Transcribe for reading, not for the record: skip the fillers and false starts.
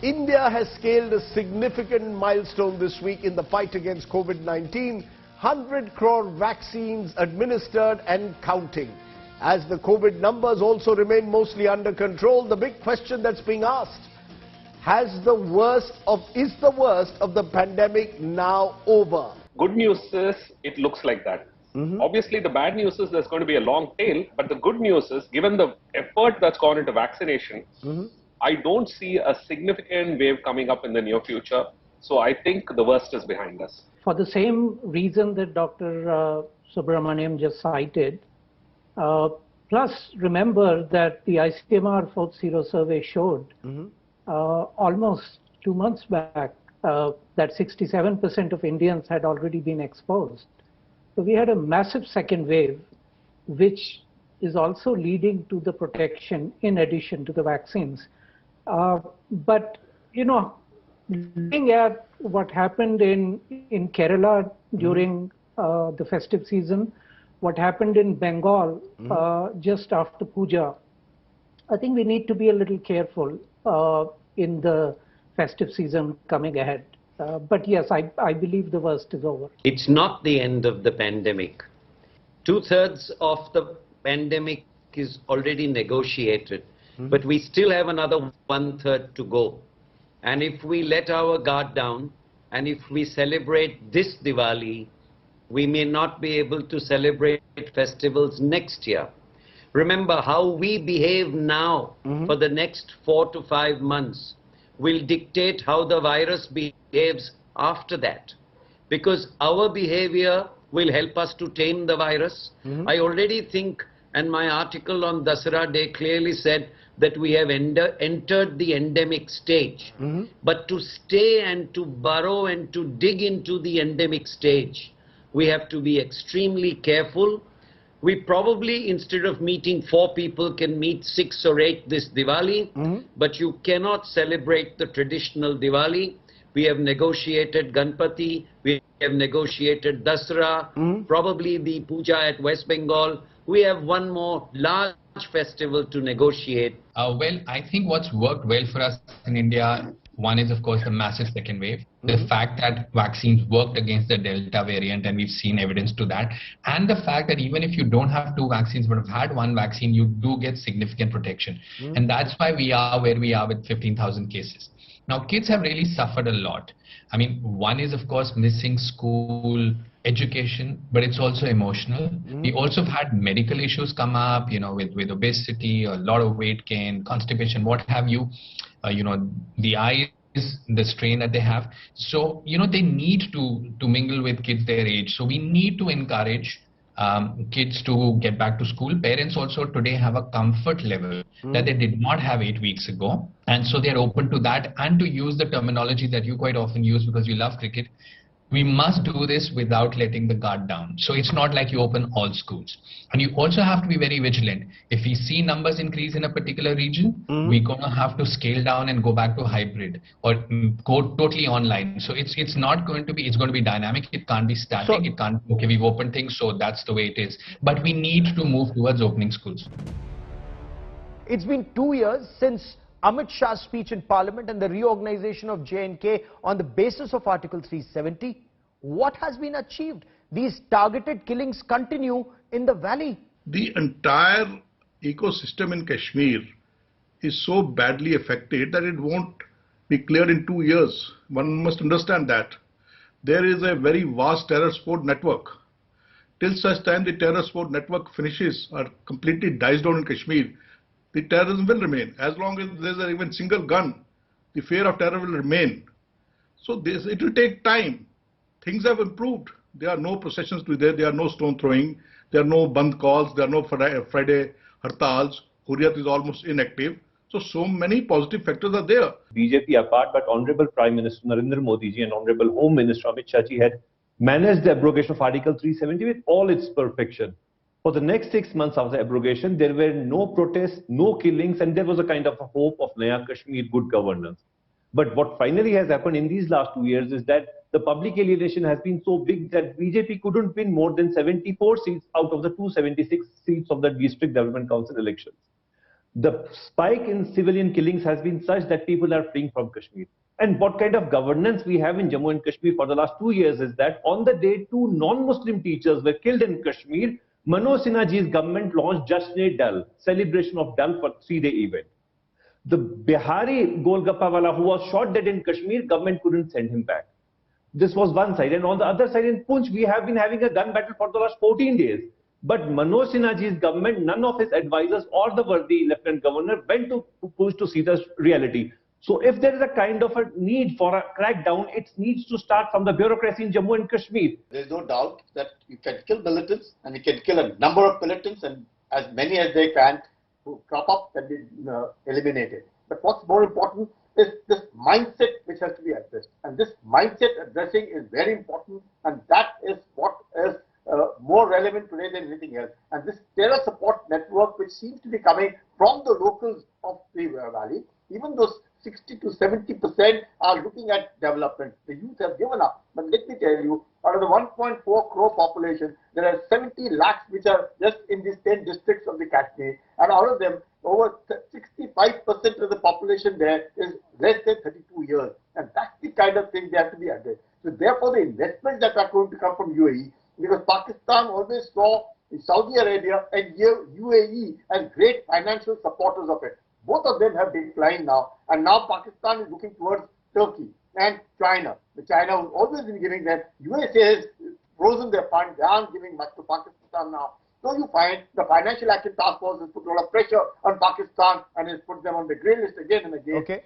India has scaled a significant milestone this week in the fight against COVID-19. 100 crore vaccines administered and counting. As the COVID numbers also remain mostly under control, the big question that's being asked, is the worst of the pandemic now over? Good news is it looks like that. Obviously, the bad news is there's going to be a long tail, but the good news is, given the effort that's gone into vaccination, I don't see a significant wave coming up in the near future. So I think the worst is behind us. For the same reason that Dr. Subramaniam just cited, plus remember that the ICMR 4th survey showed almost 2 months back that 67% of Indians had already been exposed. So we had a massive second wave, which is also leading to the protection in addition to the vaccines. But, you know, looking at what happened in Kerala during the festive season, what happened in Bengal just after Puja, I think we need to be a little careful in the festive season coming ahead. But yes, I believe the worst is over. It's not the end of the pandemic. 2/3 of the pandemic is already negotiated, but we still have another 1/3 to go. And if we let our guard down, and if we celebrate this Diwali, we may not be able to celebrate festivals next year. Remember, how we behave now for the next 4 to 5 months will dictate how the virus behaves after that. Because our behavior will help us to tame the virus. I already think, and my article on Dasara Day clearly said that we have entered the endemic stage. But to stay and to burrow and to dig into the endemic stage, we have to be extremely careful. We probably, instead of meeting 4 people, can meet 6 or 8 this Diwali, but you cannot celebrate the traditional Diwali. We have negotiated Ganpati, we have negotiated Dasara, probably the Puja at West Bengal. We have one more large festival to negotiate. Well, I think what's worked well for us in India, one is, of course, the massive second wave. The fact that vaccines worked against the Delta variant, and we've seen evidence to that. And the fact that even if you don't have 2 vaccines, but have had 1 vaccine, you do get significant protection. And that's why we are where we are with 15,000 cases. Now, kids have really suffered a lot. I mean, one is, of course, missing school, education, but it's also emotional. We also have had medical issues come up, you know, with obesity, a lot of weight gain, constipation, what have you. You know, the eyes, the strain that they have. So, you know, they need to mingle with kids their age. So we need to encourage kids to get back to school. Parents also today have a comfort level that they did not have 8 weeks ago. And so they're open to that, and to use the terminology that you quite often use because you love cricket. We must do this without letting the guard down. So it's not like you open all schools. And you also have to be very vigilant. If we see numbers increase in a particular region, we're going to have to scale down and go back to hybrid or go totally online. So it's not going to be, it's going to be dynamic. It can't be static. It can't, okay, we've opened things, so that's the way it is. But we need to move towards opening schools. It's been 2 years since Amit Shah's speech in Parliament and the reorganization of J&K on the basis of Article 370. What has been achieved? These targeted killings continue in the valley. The entire ecosystem in Kashmir is so badly affected that it won't be cleared in 2 years. One must understand that. There is a very vast terror support network. Till such time the terror support network finishes or completely dies down in Kashmir, the terrorism will remain. As long as there is an even single gun, the fear of terror will remain. So it will take time. Things have improved. There are no processions today, there are no stone throwing, there are no Bandh calls, there are no Friday hartals, Hurriyat is almost inactive. So many positive factors are there. BJP apart, but Honorable Prime Minister Narendra Modi ji and Honorable Home Minister Amit Shah ji had managed the abrogation of Article 370 with all its perfection. For the next 6 months of the abrogation, there were no protests, no killings, and there was a kind of a hope of Naya Kashmir, good governance. But what finally has happened in these last 2 years is that the public alienation has been so big that BJP couldn't win more than 74 seats out of the 276 seats of the District Development Council elections. The spike in civilian killings has been such that people are fleeing from Kashmir. And what kind of governance we have in Jammu and Kashmir for the last 2 years is that on the day 2 non-Muslim teachers were killed in Kashmir, Manoj Sinhaji's government launched Jashn-e-Dal, celebration of Dal for 3-day event. The Bihari Golgappawala who was shot dead in Kashmir, government couldn't send him back. This was one side. And on the other side in Poonch, we have been having a gun battle for the last 14 days. But Manoj Sinhaji's government, none of his advisors or the worthy Lieutenant Governor went to Poonch to see the reality. So if there is a kind of a need for a crackdown, it needs to start from the bureaucracy in Jammu and Kashmir. There is no doubt that you can kill militants, and you can kill a number of militants, and as many as they can who crop up can be eliminated. But what's more important is this mindset which has to be addressed. And this mindset addressing is very important, and that is what is more relevant today than anything else. And this terror support network, which seems to be coming from the locals of the valley, even those 60 to 70% are looking at development. The youth have given up. But let me tell you, out of the 1.4 crore population, there are 70 lakhs which are just in these 10 districts of the Kashmir. And out of them, over 65% of the population there is less than 32 years. And that's the kind of thing they have to be addressed. So therefore, the investments that are going to come from UAE, because Pakistan always saw Saudi Arabia and UAE as great financial supporters of it. Both of them have declined now, and now Pakistan is looking towards Turkey and China. China has always been giving them. USA has frozen their funds. They aren't giving much to Pakistan now. So you find the Financial Action Task Force has put a lot of pressure on Pakistan and has put them on the grey list again and again. Okay.